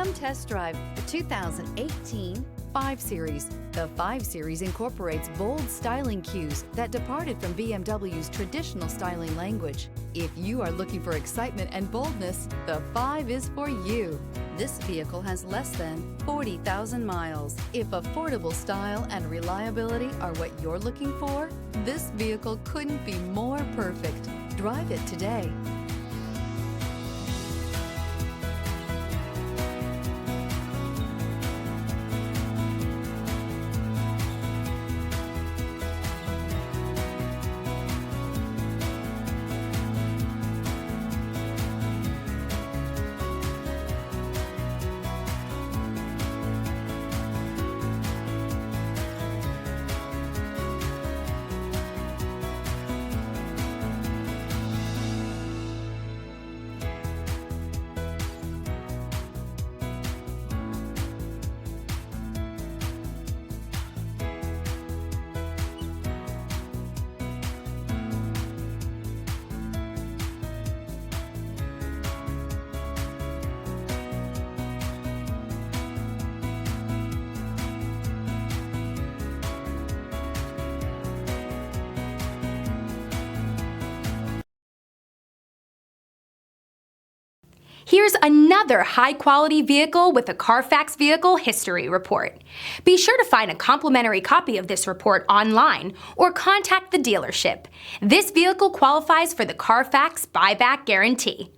Come test drive the 2018 5 Series. The 5 Series incorporates bold styling cues that departed from BMW's traditional styling language. If you are looking for excitement and boldness, the 5 is for you. This vehicle has less than 40,000 miles. If affordable style and reliability are what you're looking for, this vehicle couldn't be more perfect. Drive it today. Here's another high-quality vehicle with a CarFax Vehicle History Report. Be sure to find a complimentary copy of this report online or contact the dealership. This vehicle qualifies for the CarFax Buyback Guarantee.